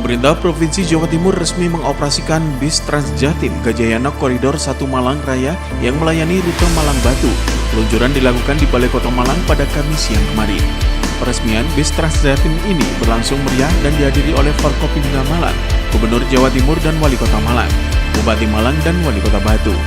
Pemerintah Provinsi Jawa Timur resmi mengoperasikan bis Transjatim Gajayana Koridor 1 Malang Raya yang melayani rute Malang Batu. Peluncuran dilakukan di Balai Kota Malang pada Kamis siang kemarin. Peresmian bis Transjatim ini berlangsung meriah dan dihadiri oleh Forkopimda Malang, Gubernur Jawa Timur dan Wali Kota Malang, Bupati Malang dan Wali Kota Batu.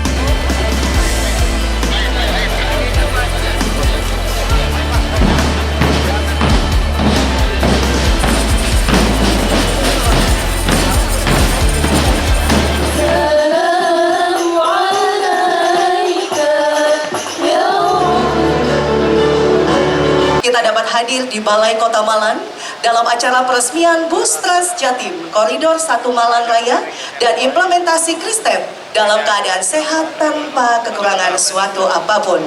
Kita dapat hadir di Balai Kota Malang dalam acara peresmian bus Transjatim Koridor 1 Malang Raya dan implementasi Kristep dalam keadaan sehat tanpa kekurangan suatu apapun.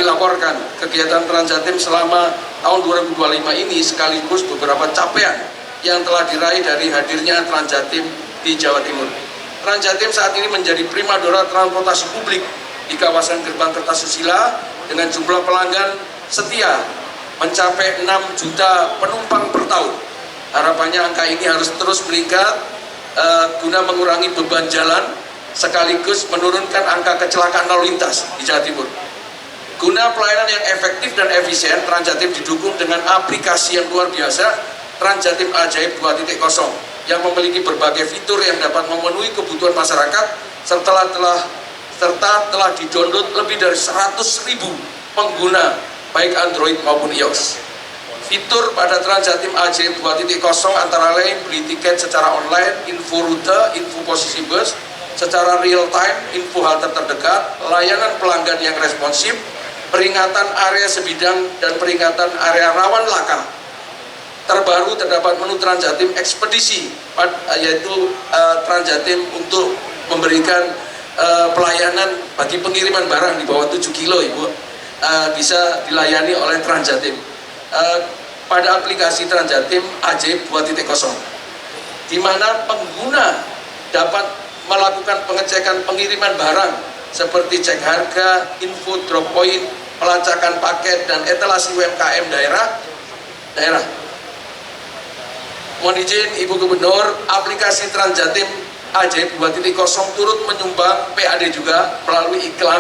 Laporkan kegiatan Transjatim selama tahun 2025 ini sekaligus beberapa capaian yang telah diraih dari hadirnya Transjatim di Jawa Timur. Transjatim saat ini menjadi primadona transportasi publik di kawasan Gerbang Kertasusila dengan jumlah pelanggan setia mencapai 6 juta penumpang per tahun. Harapannya angka ini harus terus meningkat guna mengurangi beban jalan sekaligus menurunkan angka kecelakaan lalu lintas di Jawa Timur. Guna pelayanan yang efektif dan efisien, Transjatim didukung dengan aplikasi yang luar biasa, Transjatim Ajaib 2.0, yang memiliki berbagai fitur yang dapat memenuhi kebutuhan masyarakat, serta telah didownload lebih dari 100.000 pengguna, baik Android maupun iOS. Fitur pada Transjatim Ajaib 2.0 antara lain beli tiket secara online, info rute, info posisi bus, secara real time, info halte terdekat, layanan pelanggan yang responsif, peringatan area sebidang dan peringatan area rawan laka. Terbaru terdapat menu Transjatim ekspedisi, yaitu Transjatim untuk memberikan pelayanan bagi pengiriman barang di bawah 7 kilo, Ibu, bisa dilayani oleh Transjatim pada aplikasi Transjatim Ajaib 2.0, di mana pengguna dapat melakukan pengecekan pengiriman barang seperti cek harga, info drop point, pelacakan paket, dan etalasi UMKM daerah. Mohon izin Ibu Gubernur, aplikasi Transjatim Ajaib 2.0 turut menyumbang PAD juga melalui iklan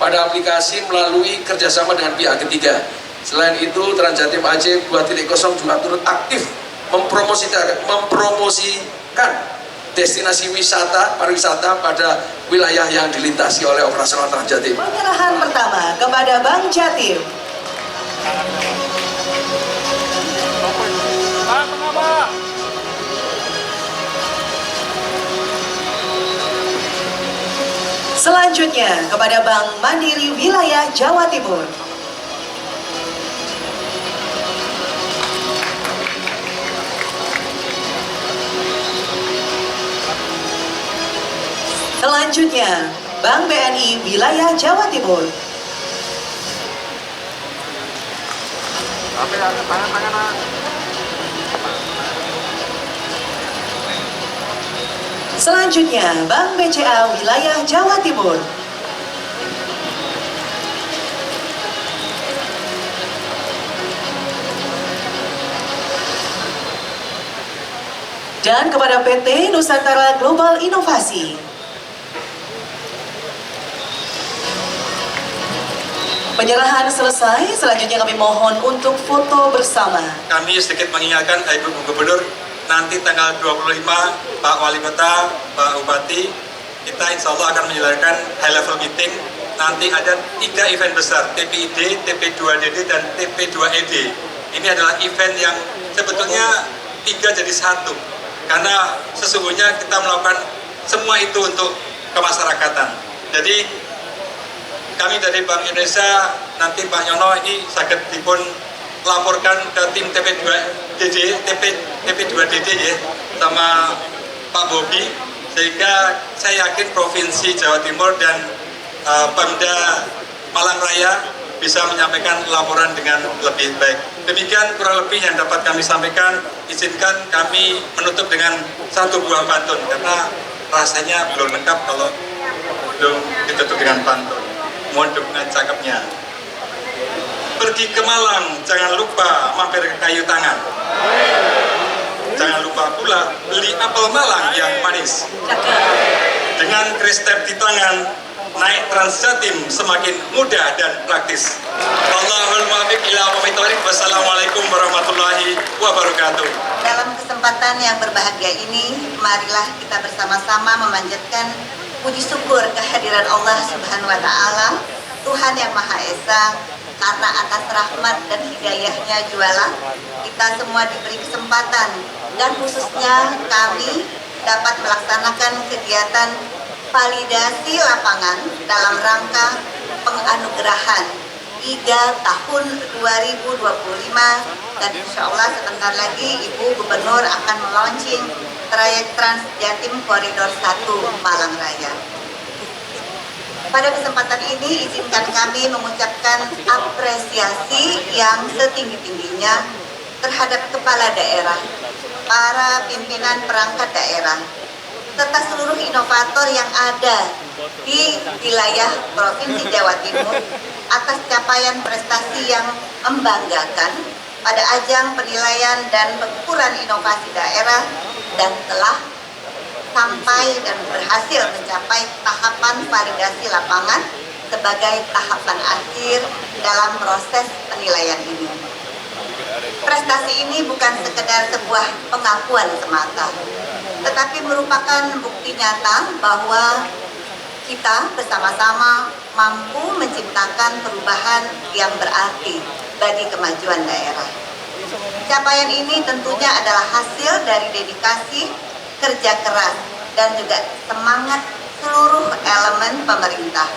pada aplikasi melalui kerjasama dengan pihak ketiga. Selain itu, Transjatim Ajaib 2.0 juga turut aktif mempromosikan destinasi wisata, pariwisata pada wilayah yang dilintasi oleh operasional Transjatim. Penyerahan pertama kepada Bank Jatim. Selanjutnya kepada Bank Mandiri Wilayah Jawa Timur. Selanjutnya, Bank BNI Wilayah Jawa Timur. Selanjutnya, Bank BCA Wilayah Jawa Timur. dan kepada PT Nusantara Global Inovasi. Penyerahan selesai, selanjutnya kami mohon untuk foto bersama. Kami sedikit mengingatkan Ibu Gubernur, nanti tanggal 25 Pak Wali Kota, Pak Bupati, kita insya Allah akan menyelenggarakan high level meeting. Nanti ada 3 event besar, TPID, TP2DD, dan TP2ED. Ini adalah event yang sebetulnya 3 jadi 1. Karena sesungguhnya kita melakukan semua itu untuk kemasyarakatan. Jadi kami dari Bank Indonesia, nanti Pak Nyono ini sakit dipun laporkan ke tim TP2DD ya, sama Pak Bobi, sehingga saya yakin Provinsi Jawa Timur dan Pemda Malang Raya bisa menyampaikan laporan dengan lebih baik. Demikian kurang lebih yang dapat kami sampaikan. Izinkan kami menutup dengan 1 buah pantun, karena rasanya belum lengkap kalau belum ditutup dengan pantun. Mohon dukungan cakepnya. Pergi ke Malang, jangan lupa mampir ke Kayu Tangan. Jangan lupa pula beli apel Malang yang manis. Dengan Kristep di tangan, naik Trans Jatim semakin mudah dan praktis. Allahul muwaffiq ila aqwamit thoriq. Wassalamualaikum warahmatullahi wabarakatuh. Dalam kesempatan yang berbahagia ini, marilah kita bersama-sama memanjatkan puji syukur kehadiran Allah Subhanahu wa Ta'ala, Tuhan yang Maha Esa, karena atas rahmat dan hidayahnya jualah kita semua diberi kesempatan, dan khususnya kami dapat melaksanakan kegiatan validasi lapangan dalam rangka penganugerahan IGA tahun 2025, dan insya Allah sebentar lagi Ibu Gubernur akan melaunching trayek Trans Jatim Koridor 1 Malang Raya. Pada kesempatan ini izinkan kami mengucapkan apresiasi yang setinggi-tingginya terhadap kepala daerah, para pimpinan perangkat daerah, serta seluruh inovator yang ada di wilayah Provinsi Jawa Timur atas capaian prestasi yang membanggakan pada ajang penilaian dan pengukuran inovasi daerah, dan telah sampai dan berhasil mencapai tahapan validasi lapangan sebagai tahapan akhir dalam proses penilaian ini. Prestasi ini bukan sekedar sebuah pengakuan semata, tetapi merupakan bukti nyata bahwa kita bersama-sama mampu menciptakan perubahan yang berarti bagi kemajuan daerah. Capaian ini tentunya adalah hasil dari dedikasi, kerja keras, dan juga semangat seluruh elemen pemerintah,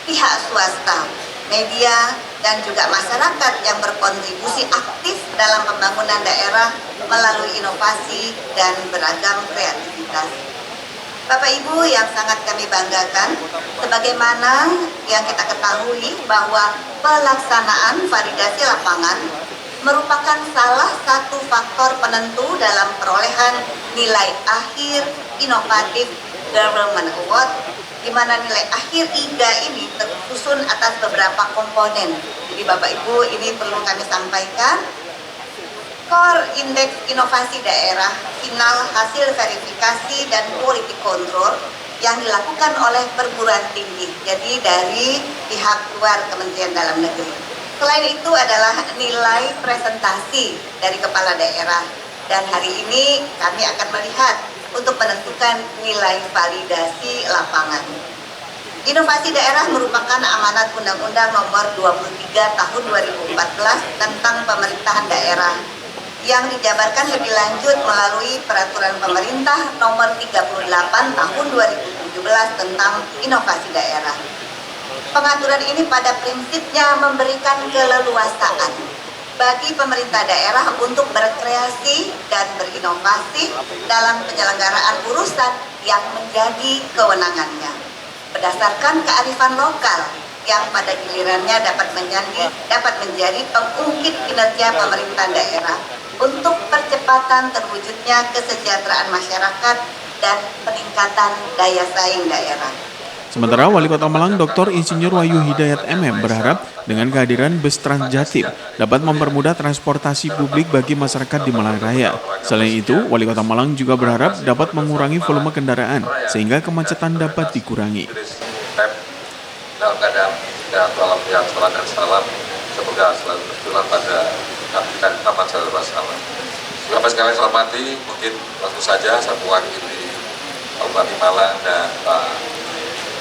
pihak swasta, media, dan juga masyarakat yang berkontribusi aktif dalam pembangunan daerah melalui inovasi dan beragam kreativitas. Bapak Ibu yang sangat kami banggakan, sebagaimana yang kita ketahui bahwa pelaksanaan validasi lapangan merupakan salah satu faktor penentu dalam perolehan nilai akhir inovatif Government Award, di mana nilai akhir IGA ini tersusun atas beberapa komponen. Jadi Bapak Ibu, ini perlu kami sampaikan. Core Indeks Inovasi Daerah, final hasil verifikasi dan quality control yang dilakukan oleh perguruan tinggi, jadi dari pihak luar Kementerian Dalam Negeri. Selain itu adalah nilai presentasi dari kepala daerah, dan hari ini kami akan melihat untuk menentukan nilai validasi lapangan. Inovasi daerah merupakan amanat Undang-Undang Nomor 23 Tahun 2014 tentang Pemerintahan Daerah yang dijabarkan lebih lanjut melalui Peraturan Pemerintah Nomor 38 Tahun 2017 tentang Inovasi Daerah. Pengaturan ini pada prinsipnya memberikan keleluasaan bagi pemerintah daerah untuk berkreasi dan berinovasi dalam penyelenggaraan urusan yang menjadi kewenangannya, berdasarkan kearifan lokal yang pada gilirannya dapat menjadi pengungkit kinerja pemerintah daerah untuk percepatan terwujudnya kesejahteraan masyarakat dan peningkatan daya saing daerah. Sementara Wali Kota Malang Dr. Insinyur Wahyu Hidayat MM berharap Dengan kehadiran bus Transjatim dapat mempermudah transportasi publik bagi masyarakat di Malang Raya. Selain itu, Wali Kota Malang juga berharap dapat mengurangi volume kendaraan sehingga kemacetan dapat dikurangi. Dalam keadaan yang salam dan salam, semoga selalu berjuang pada dan Muhammad SAW. Bapak sekalian saya hormati, mungkin langsung saja saya mewakili Bupati Malang dan Pak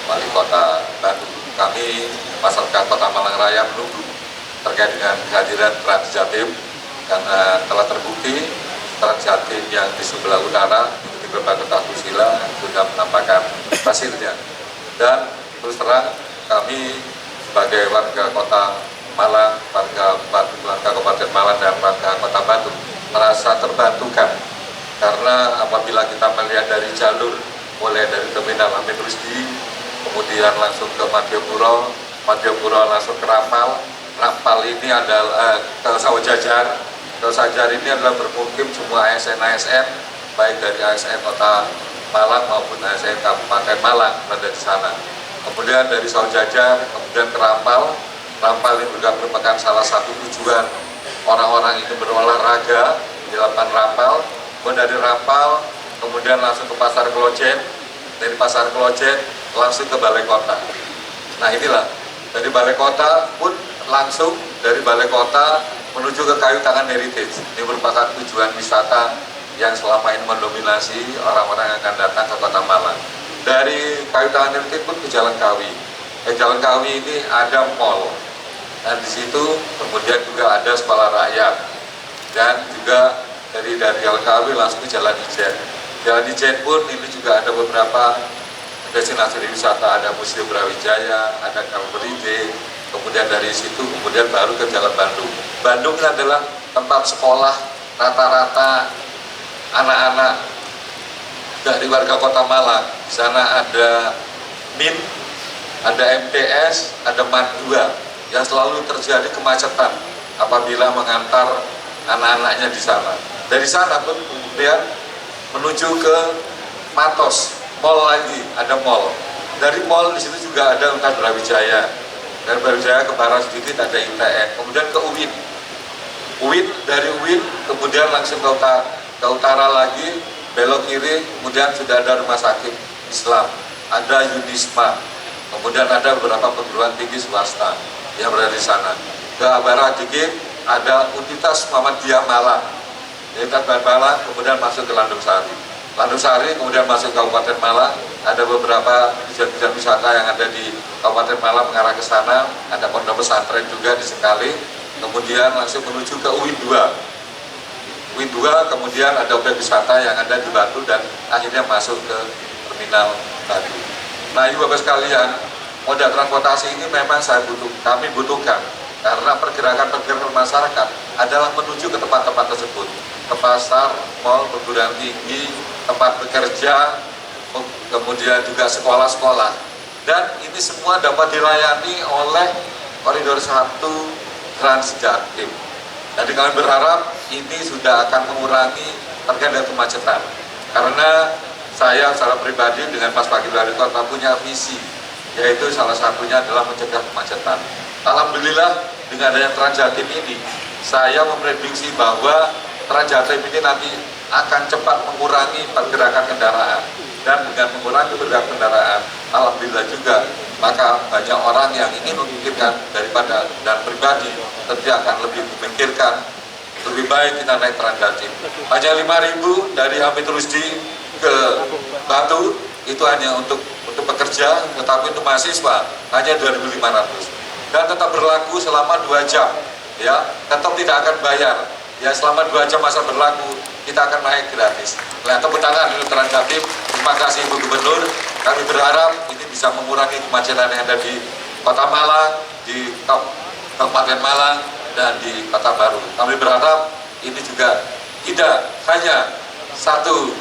Wali Kota Bandung. Kami masyarakat Kota Malang Raya menunggu terkait dengan kehadiran Transjatim karena telah terbukti Transjatim yang di sebelah utara di berbagai kota susila sudah menampakkan hasilnya. Dan terus terang kami sebagai warga Kota Malang, warga Kabupaten Malang dan warga Kota Bandung merasa terbantukan karena apabila kita melihat dari jalur mulai dari Terminal Hamid Rusdi kemudian langsung ke Madiopuro langsung ke Rampal ini adalah ke Sawah Jajar ini adalah bermukim semua ASN baik dari ASN Kota Malang maupun ASN Kabupaten Malang berada di sana. Kemudian dari Sawah Jajar kemudian ke Rampal ini juga merupakan salah satu tujuan orang-orang ini berolahraga di lapangan Rampal. Kemudian dari Rampal kemudian langsung ke Pasar Klojen, dari Pasar Klojen langsung ke Balai Kota. Nah inilah, dari Balai Kota pun langsung dari Balai Kota menuju ke Kayu Tangan Heritage. Ini merupakan tujuan wisata yang selama ini mendominasi orang-orang yang akan datang ke Kota Malang. Dari Kayu Tangan Heritage pun ke Jalan Kawi. Jalan Kawi ini ada mall. Dan di situ kemudian juga ada sekolah rakyat. Dan juga dari Jalan Kawi langsung ke Jalan Ijen. Jalan Ijen pun ini juga ada beberapa destinasi wisata, ada Museum Brawijaya, ada Kalberide, kemudian dari situ kemudian baru ke Jalan Bandung. Bandung ini adalah tempat sekolah rata-rata anak-anak dari warga Kota Malang. Di sana ada MIN, ada MTS, ada MAN 2 yang selalu terjadi kemacetan apabila mengantar anak-anaknya di sana. Dari sana pun kemudian menuju ke Matos. Mall lagi, ada mall. Dari mall di situ juga ada Unpad Brawijaya. Dari Brawijaya ke barat sedikit ada ITN. Kemudian ke UIN. Dari UIN kemudian langsung ke utara lagi, belok kiri, kemudian sudah ada rumah sakit Islam, ada Yunisma. Kemudian ada beberapa perguruan tinggi swasta yang berada di sana. Ke barat dikit ada Universitas Muhammadiyah Malang. Universitas Malang kemudian masuk ke Landung Sari, kemudian masuk ke Kabupaten Malang, ada beberapa tujuan wisata yang ada di Kabupaten Malang mengarah ke sana, ada pondok pesantren juga di Sekali, kemudian langsung menuju ke UIN 2, kemudian ada objek wisata yang ada di Batu dan akhirnya masuk ke Terminal Batu. Nah, ibu bapak sekalian, moda transportasi ini memang kami butuhkan karena pergerakan masyarakat adalah menuju ke tempat-tempat tersebut, ke pasar, mal, perguruan tinggi, tempat bekerja, kemudian juga sekolah-sekolah. Dan ini semua dapat dilayani oleh Koridor 1 Transjatim. Jadi kami berharap ini sudah akan mengurangi terkait dengan kemacetan. Karena saya secara pribadi dengan Mas Wakil Wali Kota punya visi, yaitu salah satunya adalah mencegah kemacetan. Alhamdulillah dengan adanya Transjatim ini, saya memprediksi bahwa Transjatim ini nanti akan cepat mengurangi pergerakan kendaraan, dan dengan mengurangi pergerakan kendaraan, alhamdulillah juga maka banyak orang yang ingin memikirkan daripada dan pribadi tentu akan lebih memikirkan lebih baik kita naik Transjatim. Hanya 5.000 dari Hamid Rusdi ke Batu itu hanya untuk pekerja, tetapi untuk mahasiswa hanya 2.500 dan tetap berlaku selama 2 jam, ya, tetap tidak akan bayar. Ya, selama 2 jam masa berlaku kita akan naik gratis. Nah, tepuk tangan untuk Transjatim. Terima kasih Ibu Gubernur. Kami berharap ini bisa mengurangi kemacetan yang ada di Kota Malang, di Kabupaten Malang, dan di Kota Baru. Kami berharap ini juga tidak hanya satu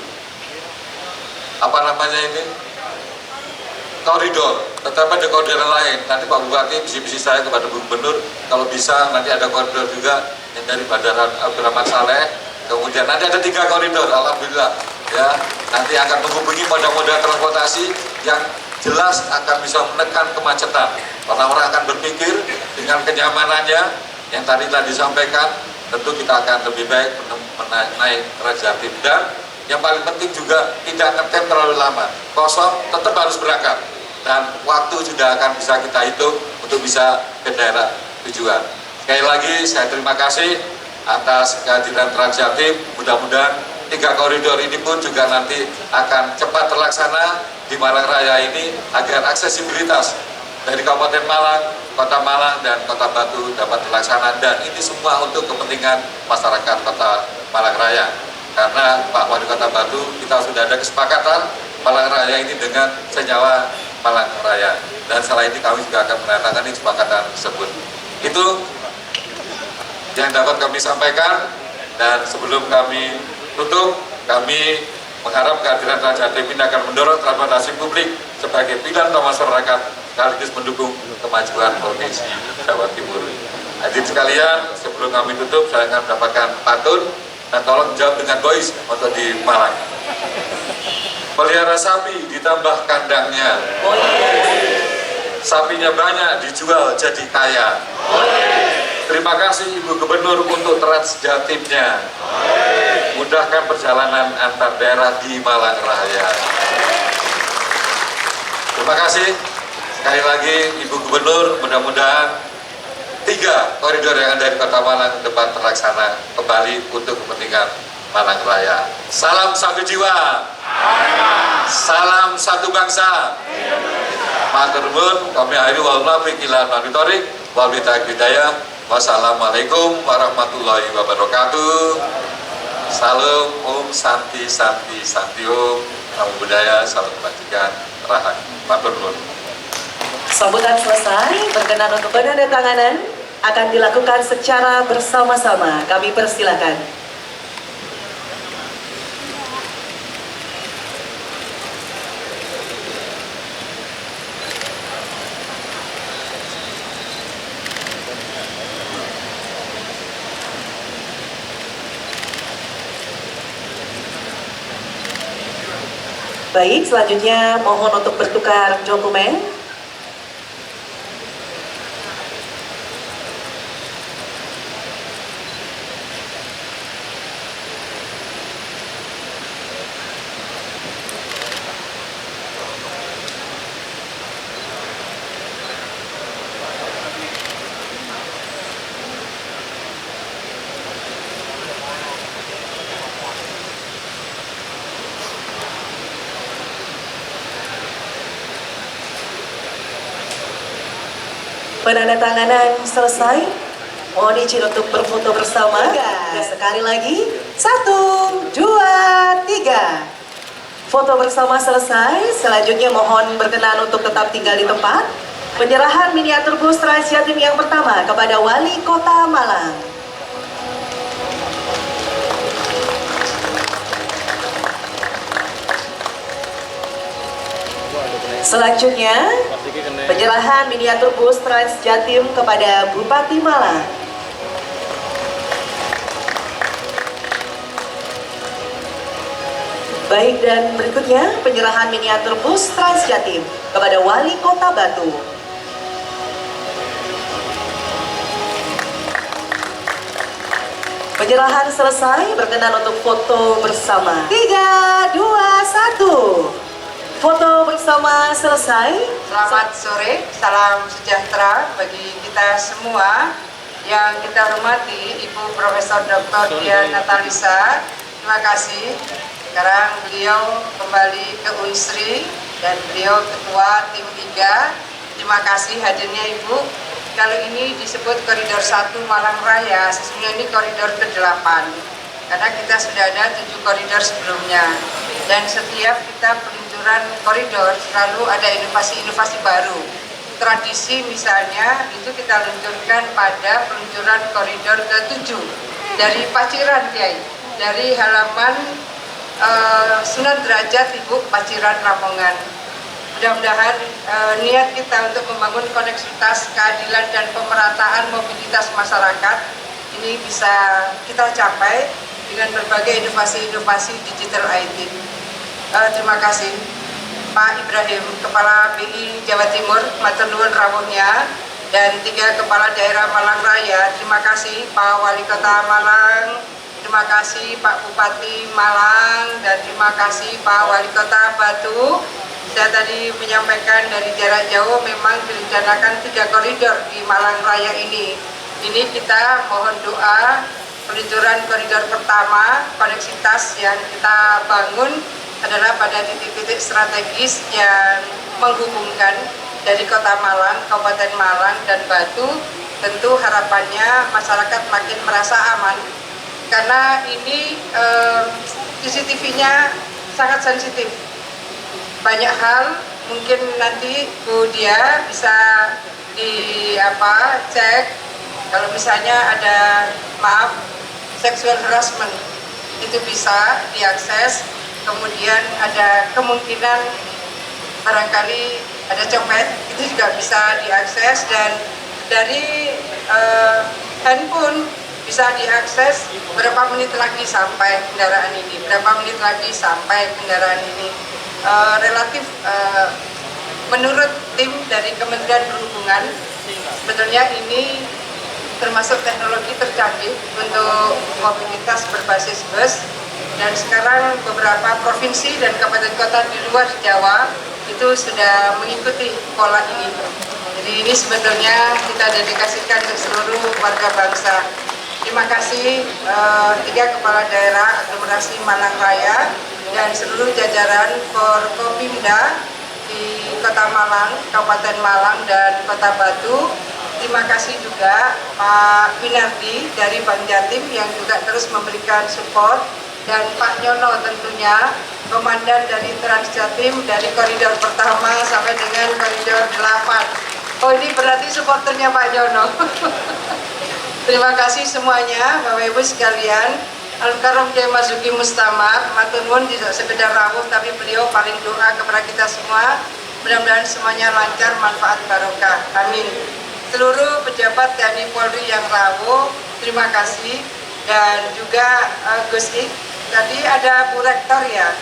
koridor, tetapi ada koridor lain. Nanti Pak Bupati misi saya kepada Bu Gubernur, kalau bisa nanti ada koridor juga yang dari Bandara Abdurrahman Saleh. Kemudian nanti ada 3 koridor, alhamdulillah, ya. Nanti akan menghubungi moda-moda transportasi yang jelas akan bisa menekan kemacetan. Orang-orang akan berpikir dengan kenyamanannya yang tadi disampaikan, tentu kita akan lebih baik naik Transjatim. Dan yang paling penting juga tidak ngetem terlalu lama, kosong tetap harus berangkat, dan waktu juga akan bisa kita hitung untuk bisa ke daerah tujuan. Sekali lagi saya terima kasih atas kehadiran Transjatim. Mudah-mudahan 3 koridor ini pun juga nanti akan cepat terlaksana di Malang Raya ini, agar aksesibilitas dari Kabupaten Malang, Kota Malang, dan Kota Batu dapat terlaksana, dan ini semua untuk kepentingan masyarakat Kota Malang Raya. Karena Pak Wali Kota Batu, kita sudah ada kesepakatan Malang Raya ini dengan senyawa Malang Raya, dan setelah ini kami juga akan menandatangani kesepakatan tersebut. Itu yang dapat kami sampaikan, dan sebelum kami tutup, kami mengharap kehadiran Transjatim ini akan mendorong transportasi publik sebagai pilihan utama masyarakat, sekaligus mendukung kemajuan Provinsi Jawa Timur. Hadirin sekalian, sebelum kami tutup, saya akan mendapatkan pantun, dan tolong jawab dengan bois untuk di Malang. Pelihara sapi ditambah kandangnya, sapinya banyak dijual jadi kaya. Terima kasih Ibu Gubernur untuk Transjatimnya. Mudahkan perjalanan antar daerah di Malang Raya. Terima kasih sekali lagi Ibu Gubernur, mudah-mudahan 3 koridor yang ada di Kota Malang dapat terlaksana kembali untuk kepentingan Malang Raya. Salam satu jiwa, salam satu bangsa. Matur nuwun, kami akhiri wal muwaffiq ila aqwamit thoriq hidayah. Wassalamualaikum warahmatullahi wabarakatuh. Salam Om Santi Santi Santi Om. Namo Buddhaya, salam kebajikan, rahayu. Matur nuwun. Sambutan selesai, berkenan untuk penandatanganan akan dilakukan secara bersama-sama. Kami persilakan. Baik, selanjutnya mohon untuk bertukar dokumen. Penandatanganan selesai. Mohon izin untuk berfoto bersama. Dan sekali lagi, 1, 2, 3. Foto bersama selesai. Selanjutnya mohon berkenan untuk tetap tinggal di tempat. Penyerahan miniatur bus Transjatim yang pertama kepada Wali Kota Malang. Selanjutnya, penyerahan miniatur bus Transjatim kepada Bupati Malang. Baik, dan berikutnya penyerahan miniatur bus Transjatim kepada Wali Kota Batu. Penyerahan selesai, berkenan untuk foto bersama. 3, 2, 1. Foto bersama selesai. Selamat sore, salam sejahtera bagi kita semua. Yang kita hormati Ibu Profesor Dr. Dian Natalisa, terima kasih. Sekarang beliau kembali ke Unsri dan beliau Ketua Tim 3. Terima kasih hadirnya Ibu. Kali ini disebut Koridor 1 Malang Raya, sesungguhnya ini koridor ke-8. Karena kita sudah ada 7 koridor sebelumnya. Dan setiap kita peluncuran koridor selalu ada inovasi-inovasi baru. Tradisi misalnya itu kita luncurkan pada peluncuran koridor ke-7 dari Paciran, Kiai, dari halaman Sunan Derajat Ibu Paciran Lamongan. Mudah-mudahan niat kita untuk membangun koneksitas, keadilan, dan pemerataan mobilitas masyarakat ini bisa kita capai dengan berbagai inovasi-inovasi digital IT. Terima kasih. Pak Ibrahim, Kepala BI Jawa Timur, matur nuwun rawuhnya, dan 3 Kepala Daerah Malang Raya. Terima kasih Pak Wali Kota Malang, terima kasih Pak Bupati Malang, dan terima kasih Pak Wali Kota Batu. Saya tadi menyampaikan dari jarak jauh memang direncanakan 3 koridor di Malang Raya ini. Ini kita mohon doa peluncuran koridor pertama, koneksitas yang kita bangun adalah pada titik-titik strategis yang menghubungkan dari Kota Malang, Kabupaten Malang, dan Batu. Tentu harapannya masyarakat makin merasa aman karena ini CCTV-nya sangat sensitif. Banyak hal mungkin nanti Bu Dia bisa cek kalau misalnya ada sexual harassment itu bisa diakses, kemudian ada kemungkinan barangkali ada copet itu juga bisa diakses, dan dari handphone bisa diakses berapa menit lagi sampai kendaraan ini, relatif menurut tim dari Kementerian Perhubungan sebetulnya ini termasuk teknologi tercanggih untuk mobilitas berbasis bus, dan sekarang beberapa provinsi dan kabupaten kota di luar Jawa itu sudah mengikuti pola ini. Jadi ini sebetulnya kita dedikasikan untuk seluruh warga bangsa. Terima kasih 3 Kepala Daerah Aglomerasi Malang Raya dan seluruh jajaran Forkopimda di Kota Malang, Kabupaten Malang, dan Kota Batu. Terima kasih juga Pak Winardi dari Bank Jatim yang juga terus memberikan support, dan Pak Nyono tentunya komandan dari Trans Jatim dari koridor pertama sampai dengan koridor 8. Oh, ini berarti supporternya Pak Nyono. Terima kasih semuanya Bapak Ibu sekalian. Al-Karam Kiai Marzuki Mustamar, matur nuwun tidak sekedar rawuh tapi beliau paling doa kepada kita semua. Mudah-mudahan semuanya lancar, manfaat barokah. Amin. Seluruh pejabat TNI Polri yang rawuh, terima kasih, dan juga Gus Ik. Tadi ada Bu Rektor ya.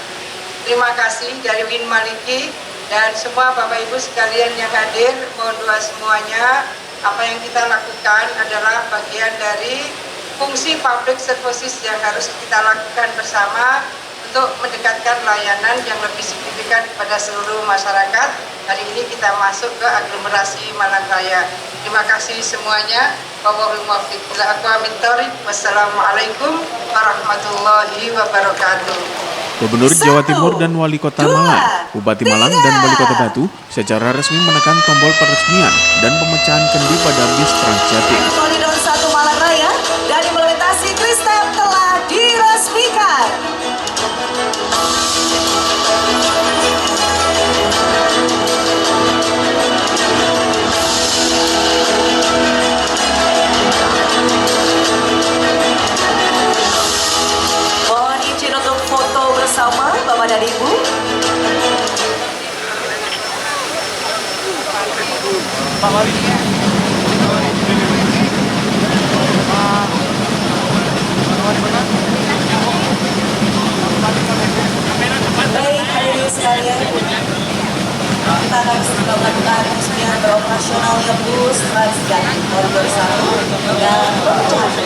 Terima kasih dari Win Maliki dan semua Bapak Ibu sekalian yang hadir. Mohon doa semuanya. Apa yang kita lakukan adalah bagian dari fungsi public services yang harus kita lakukan bersama untuk mendekatkan layanan yang lebih signifikan kepada seluruh masyarakat. Hari ini kita masuk ke aglomerasi Malang Raya. Terima kasih semuanya. Wallahul muwaffiq. Wassalamualaikum warahmatullahi wabarakatuh. Gubernur Jawa Timur dan Wali Kota Malang, Bupati Malang, dan Wali Kota Batu secara resmi menekan tombol peresmian dan pemecahan kendi pada bis Trans Jatim. Koridor 1 Malang Raya dan implementasi Kristep telah diresmikan. Mohon izin untuk foto bersama Bapak dan Ibu. Baik, hadirin sekalian, kita akan segera melakukan peresmian beroperasionalnya bus Trans Jatim Koridor 1 dan pemecahan.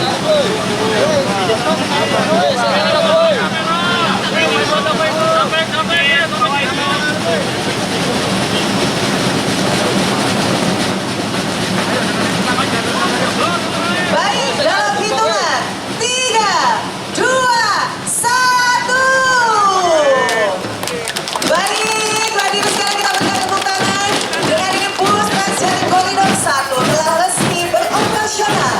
Baik, dalam hitungan 3, 2, 1. Baik, hadirin sekalian, kita berikan tepuk tangan. Dengan ini bus Trans Jatim Koridor 1 telah resmi beroperasional.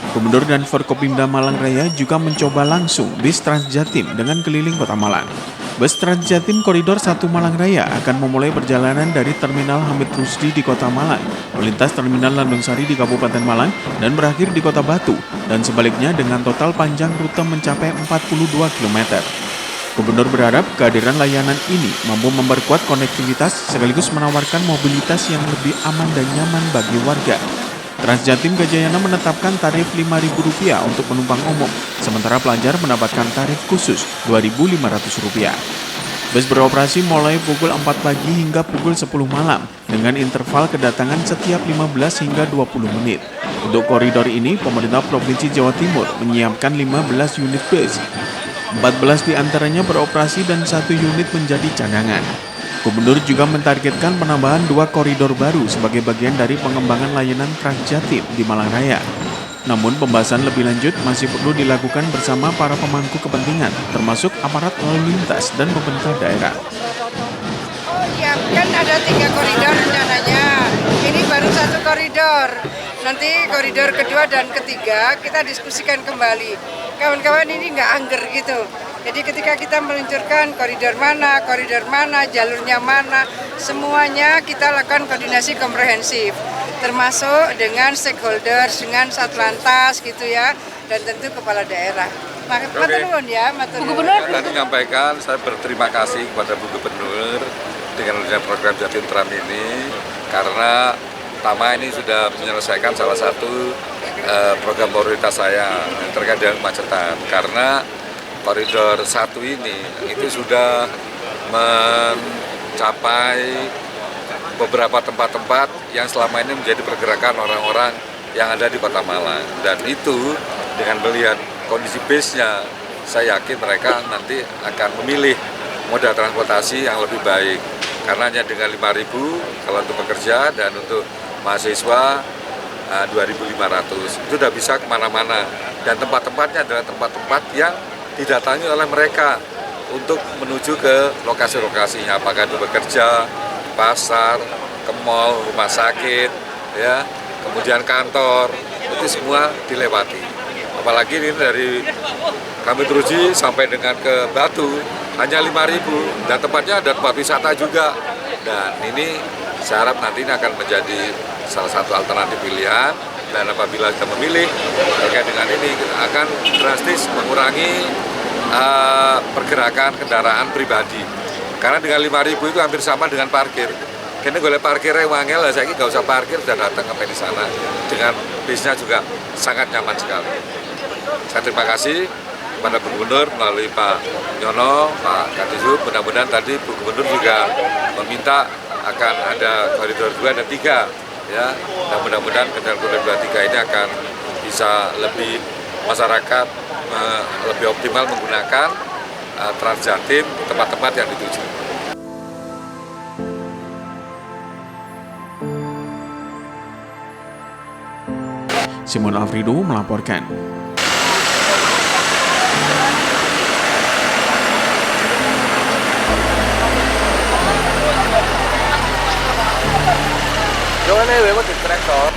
Gubernur dan Forkopimda Malang Raya juga mencoba langsung bis Trans Jatim dengan keliling Kota Malang. Bus Trans Jatim Koridor 1 Malang Raya akan memulai perjalanan dari Terminal Hamid Rusdi di Kota Malang, melintas Terminal Landung Sari di Kabupaten Malang, dan berakhir di Kota Batu, dan sebaliknya dengan total panjang rute mencapai 42 km. Gubernur berharap kehadiran layanan ini mampu memperkuat konektivitas sekaligus menawarkan mobilitas yang lebih aman dan nyaman bagi warga. Transjatim Gajayana menetapkan tarif Rp5.000 untuk penumpang umum, sementara pelajar mendapatkan tarif khusus Rp2.500. Bus beroperasi mulai pukul 4 pagi hingga pukul 10 malam dengan interval kedatangan setiap 15 hingga 20 menit. Untuk koridor ini, pemerintah Provinsi Jawa Timur menyiapkan 15 unit bus. 14 diantaranya beroperasi dan 1 unit menjadi cadangan. Gubernur juga mentargetkan penambahan 2 koridor baru sebagai bagian dari pengembangan layanan Transjatim di Malang Raya. Namun pembahasan lebih lanjut masih perlu dilakukan bersama para pemangku kepentingan, termasuk aparat lalu lintas dan pemerintah daerah. Oh iya, kan ada 3 koridor rencananya. Ini baru 1 koridor. Nanti koridor kedua dan ketiga kita diskusikan kembali. Kawan-kawan ini nggak angger gitu. Jadi ketika kita meluncurkan koridor mana, jalurnya mana, semuanya kita lakukan koordinasi komprehensif. Termasuk dengan stakeholders, dengan Satlantas gitu ya, dan tentu kepala daerah. Matur nuwun ya, matur nuwun. Tadi menyampaikan saya berterima kasih kepada Bu Gubernur dengan adanya program Jatim Tram ini, karena pertama ini sudah menyelesaikan salah satu program prioritas saya yang terkait dengan kemacetan, karena koridor 1 ini itu sudah mencapai beberapa tempat-tempat yang selama ini menjadi pergerakan orang-orang yang ada di Kota Malang, dan itu dengan melihat kondisi base-nya, saya yakin mereka nanti akan memilih moda transportasi yang lebih baik, karena hanya dengan 5.000 kalau untuk pekerja dan untuk mahasiswa 2.500 itu sudah bisa kemana-mana, dan tempat-tempatnya adalah tempat-tempat yang didatangi oleh mereka untuk menuju ke lokasi-lokasinya, apakah itu bekerja, pasar, ke mall, rumah sakit, ya, kemudian kantor, itu semua dilewati. Apalagi ini dari kami teruji sampai dengan ke Batu hanya 5.000, dan tempatnya ada tempat wisata juga, dan ini saya harap nanti ini akan menjadi salah satu alternatif pilihan, dan apabila kita memilih terkait dengan ini kita akan drastis mengurangi pergerakan kendaraan pribadi, karena dengan 5.000 itu hampir sama dengan parkir. Kini boleh parkirnya wangel lah, saya ini nggak usah parkir, sudah datang sampai di sana, dengan bisnya juga sangat nyaman sekali. Saya terima kasih kepada Bu Gubernur melalui Pak Nyono, Pak Kadisub. Mudah-mudahan tadi Bu Gubernur juga meminta akan ada koridor 2 dan 3, ya. Dan mudah-mudahan koridor 2 dan 3 ini akan bisa lebih masyarakat lebih optimal menggunakan Transjatim di tempat-tempat yang dituju. Simon Afrido melaporkan. Jangan lewat di traktor.